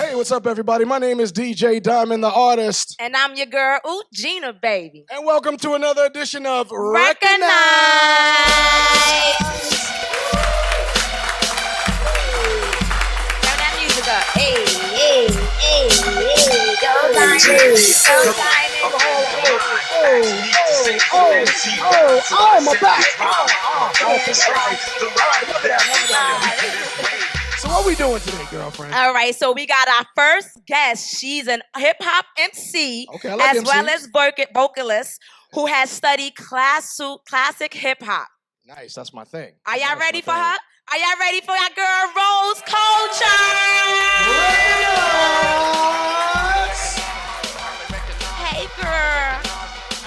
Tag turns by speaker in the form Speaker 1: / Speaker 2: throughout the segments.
Speaker 1: Hey, what's up, everybody? My name is DJ Diamond, the artist.
Speaker 2: And I'm your girl, Ooh, Gina, baby.
Speaker 1: And welcome to another edition of
Speaker 2: Recognize. Turn that music up. Hey, hey, hey, hey. Go Diamond. Go Diamond.
Speaker 1: Oh, my back. So what we doing today, girlfriend?
Speaker 2: All right, so we got our first guest. She's an hip-hop MC,
Speaker 1: Okay, I like
Speaker 2: as well
Speaker 1: MCs.
Speaker 2: as vocalist who has studied classic hip-hop.
Speaker 1: Nice, that's my thing.
Speaker 2: Are y'all
Speaker 1: That's
Speaker 2: ready
Speaker 1: my
Speaker 2: for
Speaker 1: thing.
Speaker 2: her? Are y'all ready for our girl, Rose Culture? Hey, girl.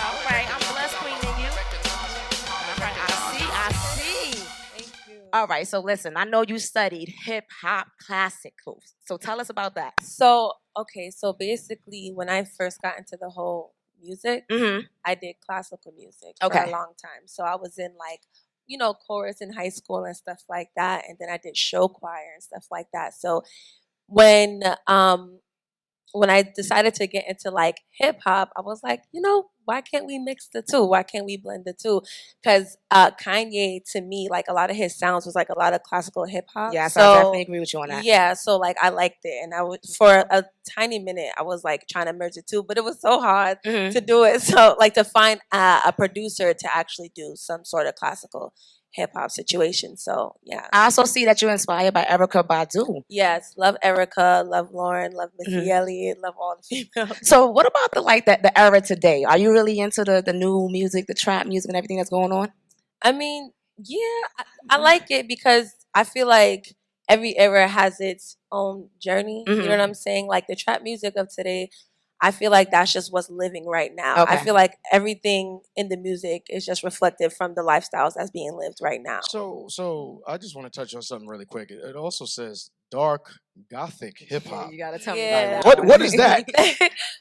Speaker 2: All right, I'm blessed queening you. All right, I see.
Speaker 3: Thank you.
Speaker 2: All right, so listen, I know you studied hip-hop classicals. So tell us about that.
Speaker 3: So basically, when I first got into the whole music,
Speaker 2: Mm-hmm.
Speaker 3: I did classical music
Speaker 2: Okay.
Speaker 3: for a long time. So I was in chorus in high school and stuff like that, and then I did show choir and stuff like that. So when I decided to get into like hip hop, I was like, why can't we mix the two? Why can't we blend the two? Because Kanye, to me, like a lot of his sounds was like a lot of classical hip hop.
Speaker 2: Yes, I definitely agree with you on that.
Speaker 3: Yeah, so like I liked it, and I would for a tiny minute I was like trying to merge the two, but it was so hard
Speaker 2: Mhm.
Speaker 3: to do it. So like to find a producer to actually do some sort of classical hip hop situation. So yeah.
Speaker 2: I also see that you're inspired by Erykah Badu.
Speaker 3: Yes, love Erica, love Lauren, love Missy
Speaker 2: Mhm.
Speaker 3: Elliott, love all the females.
Speaker 2: So what about the era today? Are you really into the new music, the trap music and everything that's going on?
Speaker 3: I mean, yeah, I like it because I feel like every era has its own journey. You know
Speaker 2: Mhm.
Speaker 3: what I'm saying? Like the trap music of today, I feel like that's just what's living right now. I
Speaker 2: Okay.
Speaker 3: feel like everything in the music is just reflective from the lifestyles that's being lived right now.
Speaker 1: So I just want to touch on something really quick. It also says dark gothic hip hop.
Speaker 2: You gotta tell me
Speaker 3: Yeah.
Speaker 2: about that.
Speaker 1: What is that?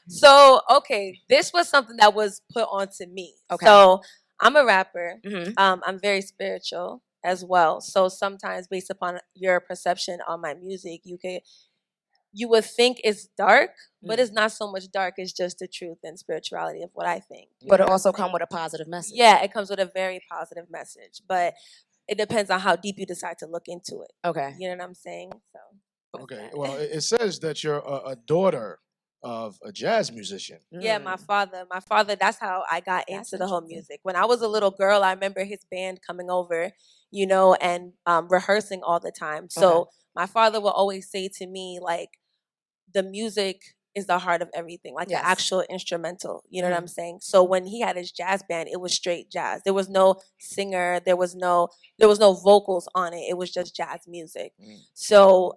Speaker 3: So, okay, this was something that was put onto me.
Speaker 2: Okay.
Speaker 3: So, I'm a rapper.
Speaker 2: Mhm.
Speaker 3: I'm very spiritual as well. So sometimes, based upon your perception on my music, you would think it's dark, but it's not so much dark. It's just the truth and spirituality of what I think.
Speaker 2: But it
Speaker 3: know what
Speaker 2: also
Speaker 3: I'm
Speaker 2: come
Speaker 3: saying?
Speaker 2: with a positive message.
Speaker 3: Yeah, it comes with a very positive message, but it depends on how deep you decide to look into it.
Speaker 2: Okay.
Speaker 3: You know what I'm saying? So. that's
Speaker 1: Okay,
Speaker 3: that.
Speaker 1: well, it says that you're a daughter of a jazz musician.
Speaker 3: Yeah, my father, that's how I got
Speaker 2: That's
Speaker 3: into the whole
Speaker 2: interesting.
Speaker 3: music. When I was a little girl, I remember his band coming over, and rehearsing all the time. So
Speaker 2: Okay.
Speaker 3: my father would always say to me, like, the music is the heart of everything, like
Speaker 2: Yes.
Speaker 3: the actual instrumental. You know what I'm saying? So when he had his jazz band, it was straight jazz. There was no singer, there was no vocals on it. It was just jazz music. So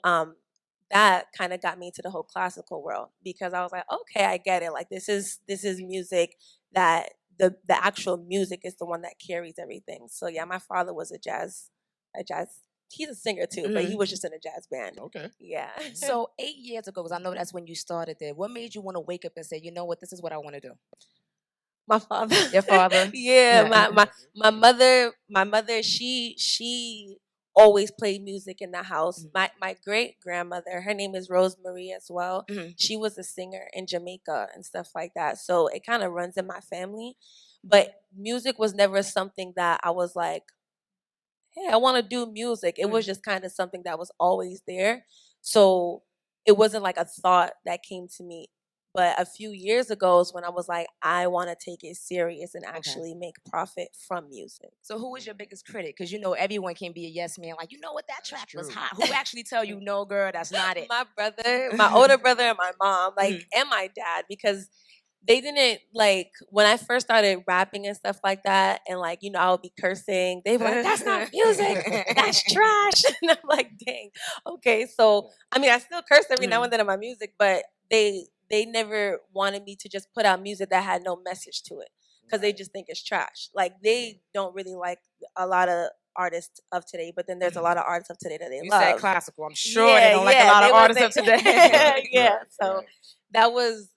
Speaker 3: that kind of got me into the whole classical world because I was like, okay, I get it. Like this is music that the actual music is the one that carries everything. So yeah, my father was a jazz. He's a singer too, but he was just in a jazz band.
Speaker 1: Okay.
Speaker 3: Yeah.
Speaker 2: So 8 years ago, because I know that's when you started there, what made you want to wake up and say, you know what, this is what I want to do?
Speaker 3: My father.
Speaker 2: Your father?
Speaker 3: Yeah,
Speaker 2: Yeah.
Speaker 3: my mother, she always played music in the house. My great grandmother, her name is Rosemary as well.
Speaker 2: Mhm.
Speaker 3: She was a singer in Jamaica and stuff like that. So it kind of runs in my family. But music was never something that I was like, hey, I want to do music. It was just kind of something that was always there. So it wasn't like a thought that came to me. But a few years ago is when I was like, I want to take it serious and actually make profit from music.
Speaker 2: So who was your biggest critic? Because you know everyone can be a yes man, like, you know what, that track was
Speaker 1: true.
Speaker 2: hot. Who actually tell you, no, girl, that's not it?
Speaker 3: My brother, my older brother, and my mom, and my dad, because they didn't like when I first started rapping and stuff like that, and I would be cursing. They were like, "That's not music. That's trash." And I'm like, "Dang, okay." So I mean, I still curse every now and then in my music, but they never wanted me to just put out music that had no message to it because they just think it's trash. Like they don't really like a lot of artists of today, but then there's a lot of artists of today that they
Speaker 2: You
Speaker 3: love.
Speaker 2: said classical. I'm sure they don't like a lot of artists of today.
Speaker 3: Yeah, so that was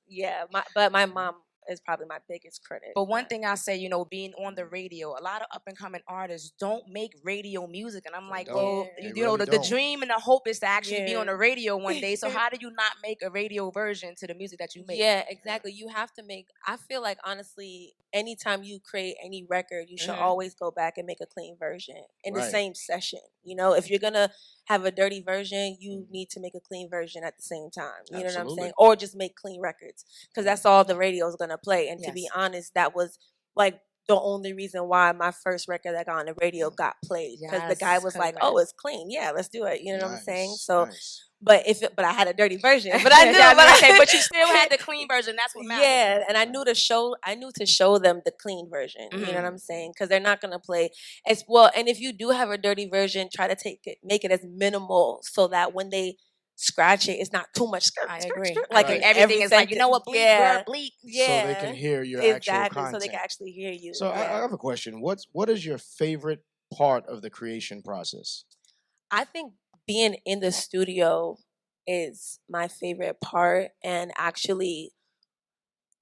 Speaker 3: but my mom is probably my biggest critic.
Speaker 2: But one thing I say, you know, being on the radio, a lot of up and coming artists don't make radio music, and I'm
Speaker 1: They
Speaker 2: like,
Speaker 1: don't.
Speaker 2: well,
Speaker 1: They
Speaker 2: you know,
Speaker 1: really
Speaker 2: the
Speaker 1: don't.
Speaker 2: dream and the hope is to actually be
Speaker 3: Yeah.
Speaker 2: on the radio one day. So how do you not make a radio version to the music that you make?
Speaker 3: Yeah, exactly. You have to make. I feel like honestly, anytime you create any record, you should always go back and make a clean version in the
Speaker 1: Right.
Speaker 3: same session. You know, if you're gonna have a dirty version, you need to make a clean version at the same time. You know what I'm
Speaker 1: Absolutely.
Speaker 3: saying? Or just make clean records because that's all the radio is gonna play. And to be
Speaker 2: Yes.
Speaker 3: honest, that was like the only reason why my first record that got on the radio got played because the guy
Speaker 2: Yes,
Speaker 3: was
Speaker 2: 'cause
Speaker 3: like,
Speaker 2: of
Speaker 3: "Oh,
Speaker 2: that.
Speaker 3: it's clean. Yeah, let's do it." You know what I'm saying?
Speaker 1: Nice,
Speaker 3: So,
Speaker 1: nice.
Speaker 3: but but I had a dirty version. But I knew.
Speaker 2: Yeah,
Speaker 3: but,
Speaker 2: okay, but you still had the clean version. That's what matters.
Speaker 3: yeah, and I knew to show them the clean version. You know what I'm saying? Because they're not gonna play as well. And if you do have a dirty version, try to make it as minimal so that when they scratch it, it's not too much.
Speaker 2: I agree.
Speaker 3: Like
Speaker 1: Right.
Speaker 3: in
Speaker 2: Everything is like, you know what, bleep,
Speaker 3: yeah,
Speaker 2: bleep.
Speaker 3: yeah,
Speaker 1: So they can hear your actual
Speaker 3: exactly. So they
Speaker 1: content.
Speaker 3: can actually hear you.
Speaker 1: So I
Speaker 3: yeah.
Speaker 1: have a question. What is your favorite part of the creation process?
Speaker 3: I think being in the studio is my favorite part, and actually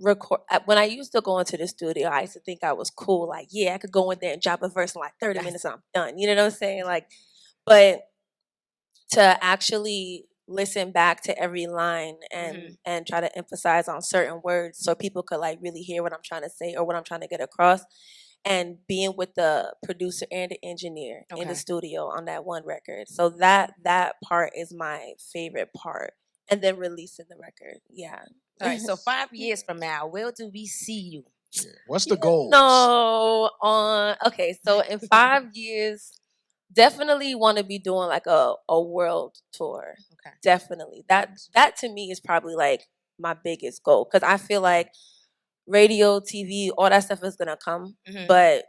Speaker 3: record. When I used to go into the studio, I used to think I was cool. Like, yeah, I could go in there and drop a verse in like 30 minutes and I'm done. You know what I'm saying? Like, but to actually listen back to every line and try to emphasize on certain words so people could like really hear what I'm trying to say or what I'm trying to get across. And being with the producer and the engineer in the studio on that one record. So that part is my favorite part. And then releasing the record. Yeah.
Speaker 2: All right, so 5 years from now, where do we see you?
Speaker 1: Yeah. What's the goal?
Speaker 3: No, okay, so in 5 years, definitely want to be doing like a world tour.
Speaker 2: Okay.
Speaker 3: Definitely. That to me is probably like my biggest goal. Cause I feel like radio, TV, all that stuff is gonna come. But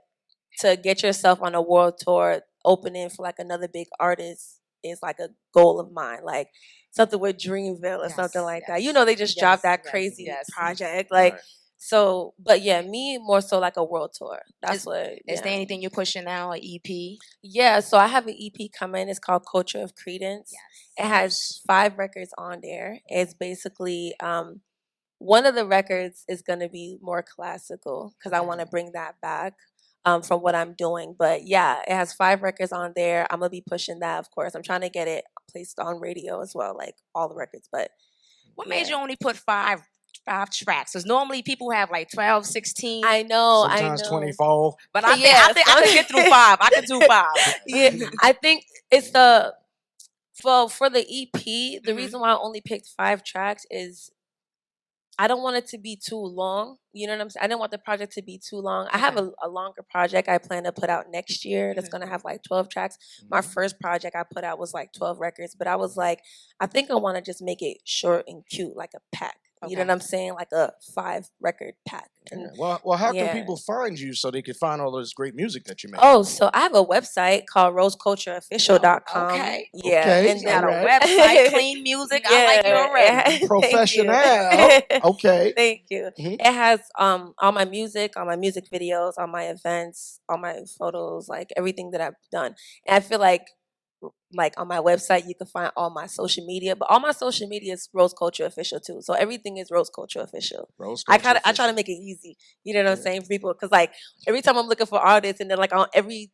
Speaker 3: to get yourself on a world tour, opening for like another big artist is like a goal of mine. Like something with Dreamville or something like that. You know, they just dropped that crazy project. Like so, but yeah, me more so like a world tour. That's
Speaker 2: Is there anything you're pushing now, an EP?
Speaker 3: Yeah, so I have an EP coming. It's called Culture of Credence. It has 5 records on there. It's basically one of the records is going to be more classical because I want to bring that back from what I'm doing. But yeah, it has 5 records on there. I'm going to be pushing that, of course. I'm trying to get it placed on radio as well, like all the records. But
Speaker 2: what made you only put five tracks? Because normally people have like 12, 16.
Speaker 3: I know.
Speaker 1: Sometimes 24.
Speaker 2: But I think I can get through 5. I can do 5.
Speaker 3: Yeah, I think it's for the EP, the reason why I only picked 5 tracks is I don't want it to be too long. You know what I'm saying? I didn't want the project to be too long. I have a longer project I plan to put out next year that's going to have like 12 tracks. My first project I put out was like 12 records, but I was like, I think I want to just make it short and cute, like a pack. You know what I'm saying? Like a 5 record pack. And,
Speaker 1: Well, how can people find you so they can find all this great music that you make?
Speaker 3: Oh, so I have a website called rosecultureofficial.com.
Speaker 2: Okay.
Speaker 3: Yeah.
Speaker 1: Okay.
Speaker 3: And
Speaker 2: Got a
Speaker 3: then
Speaker 2: website, clean music. I like you already.
Speaker 1: Professional. Okay.
Speaker 3: Thank you. It has all my music, all my music videos, all my events, all my photos, like everything that I've done. And I feel like on my website you can find all my social media, but all my social media is Rose Culture Official too. So everything is Rose Culture Official. I try to make it easy. You know what I'm saying, for people? Because like every time I'm looking for artists and then like on every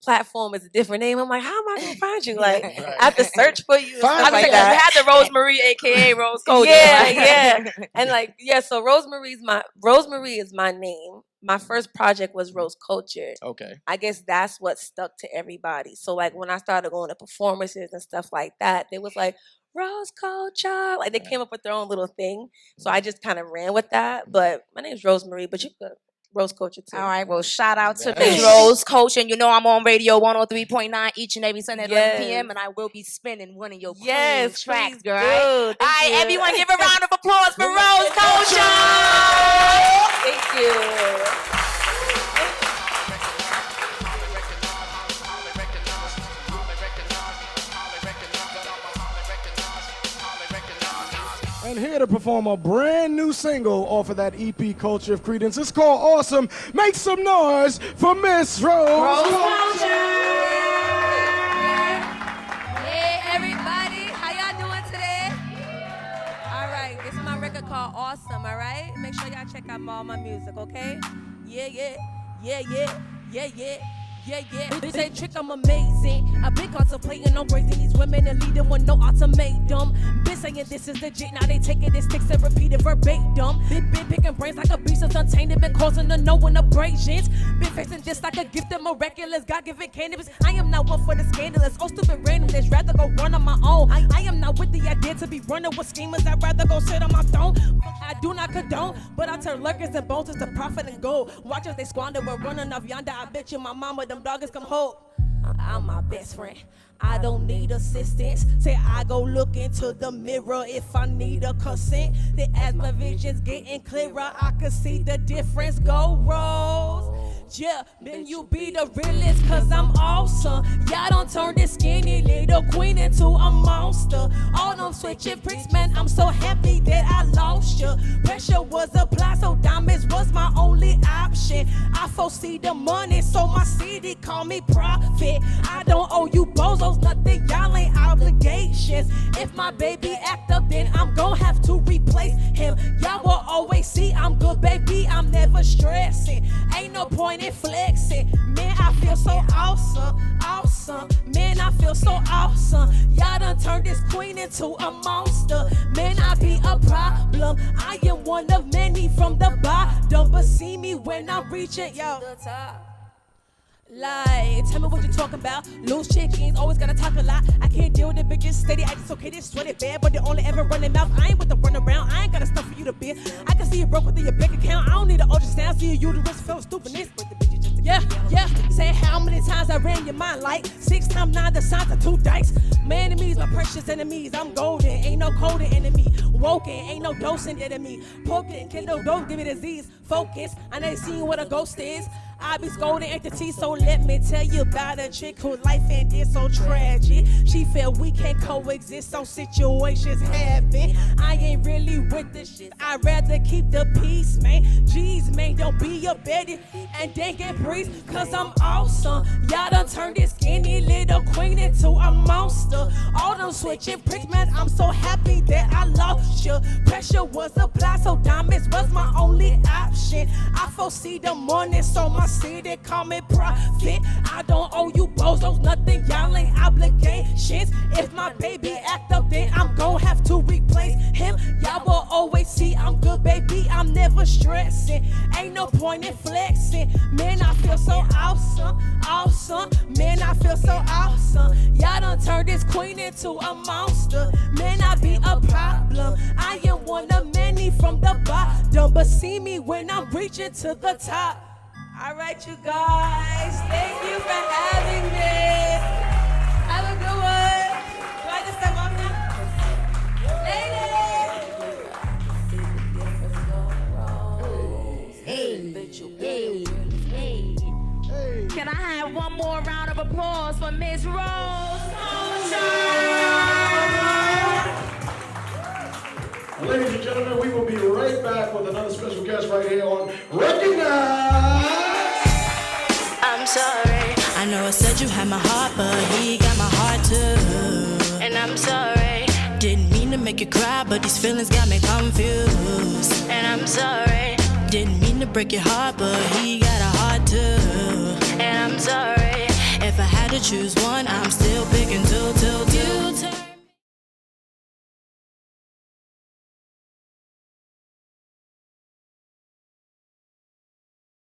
Speaker 3: platform is a different name, I'm like, how am I gonna find you? Like I have to search for you.
Speaker 1: Find
Speaker 3: Stuff
Speaker 1: me.
Speaker 3: like
Speaker 2: You
Speaker 3: that.
Speaker 2: had the Rosemary, aka Rose Culture.
Speaker 3: Yeah,
Speaker 2: right?
Speaker 3: yeah. And like, yeah, so Rosemary is my name. My first project was Rose Culture.
Speaker 1: Okay.
Speaker 3: I guess that's what stuck to everybody. So like when I started going to performances and stuff like that, they was like, Rose Culture. Like they came up with their own little thing. So I just kind of ran with that. But my name's Rosemary, but you could Rose Culture too.
Speaker 2: All right, well, shout out to
Speaker 1: Yes.
Speaker 2: Miss Rose Culture. And you know I'm on radio 103.9 each and every Sunday at 11
Speaker 3: Yes.
Speaker 2: p.m. and I will be spinning one of your
Speaker 3: Yes,
Speaker 2: clean tracks,
Speaker 3: please
Speaker 2: girl.
Speaker 3: do.
Speaker 2: All
Speaker 3: Thank
Speaker 2: right,
Speaker 3: you.
Speaker 2: everyone give a round of applause for Rose Culture.
Speaker 3: Thank you.
Speaker 4: And here to perform a brand new single off of that EP, Culture of Credence. It's called Awesome. Make some noise for Miss Rose.
Speaker 3: Hey everybody, how y'all doing today? All right, this is my record called Awesome, all right? Make sure y'all check out all my music, okay? Yeah, yeah, yeah, yeah, yeah, yeah. Yeah, yeah. Bitch say Trick, I'm amazing. I've been contemplating on raising these women and leading with no ultimatum. Been saying this is legit, now they taking it sticks and repeat it verbatim. Been picking brains like a beast that's untainted, been causing the knowing abrasions. Been facing this like a gift of miraculous, God-given cannabis. I am not one for the scandalous, oh stupid randomness, rather go run on my own. I am not with the idea to be running with schemers, I'd rather go sit on my throne. I do not condone, but I turn lurkers and bones to profit and gold. Watch as they squander, we're running off yonder. I bet you my mama, them doggers come home. I'm my best friend. I don't need assistance. Say I go look into the mirror if I need a consent. Then as my vision's getting clearer, I can see the difference. Go Rose. Yeah, then you be the realest, cause I'm awesome. Y'all don't turn this skinny little queen into a monster. All them switching pricks, man, I'm so happy that I lost you. Pressure was applied, so diamonds was my only option. I foresee the money, so my city call me profit. I don't owe you bozos nothing, y'all ain't obligations. If my baby act up, then I'm gon' have to replace him. Y'all will always see I'm good, baby, I'm never stressing. Ain't no point in flexing. Man, I feel so awesome, awesome. Man, I feel so awesome. Y'all done turned this queen into a monster. Man, I be a problem. I am one of many from the bottom, but see me when I'm reaching, yo. The top. Like, tell me what you talking about. Loose chickens, always gotta talk a lot. I can't deal with the biggest steady. I just okay, they sweat it bad, but they only ever run their mouth. I ain't with the run around. I ain't got stuff for you to be. I can see you broke within your bank account. I don't need an ultrasound. See your uterus feel stupidness. Yeah, yeah. Say how many times I ran your mind like 6 times 9, the signs of 2 dice. My enemies, my precious enemies. I'm golden, ain't no coding enemy. Woken, ain't no dosing enemy. Poking, kindle, don't give me disease. Focus, I ain't seen what a ghost is. I be scolding entities, so let me tell you about a chick whose life ended so tragic. She felt we can't coexist, so situations happen. I ain't really with this shit, I'd rather keep the peace, man. Jeez, man, don't be a Betty and then get priest, cause I'm awesome. Y'all done turned this skinny little queen into a monster. All them switching pricks, man, I'm so happy that I lost you. Pressure was applied, so diamonds was my only option. I foresee the morning, so my city call me profit. I don't owe you bozos nothing, y'all ain't obligations. If my baby act up, then I'm gon' have to replace him. Y'all will always see I'm good, baby, I'm never stressing. Ain't no point in flexing. Man, I feel so awesome, awesome. Man, I feel so awesome. Y'all done turned this queen into a monster. Man, I be a problem. I am one of many from the bottom, but see me when I'm reaching to the top. All right, you guys, thank you for having me. Have a good one. Do I just step off now? Ladies. Hey, hey.
Speaker 2: Can I have one more round of applause for Miss Rose?
Speaker 4: Ladies and gentlemen, we will be right back with another special guest right here on Recognize.
Speaker 5: I'm sorry. I know I said you had my heart, but he got my heart too. And I'm sorry. Didn't mean to make you cry, but these feelings got me confused. And I'm sorry. Didn't mean to break your heart, but he got a heart too. And I'm sorry. If I had to choose one,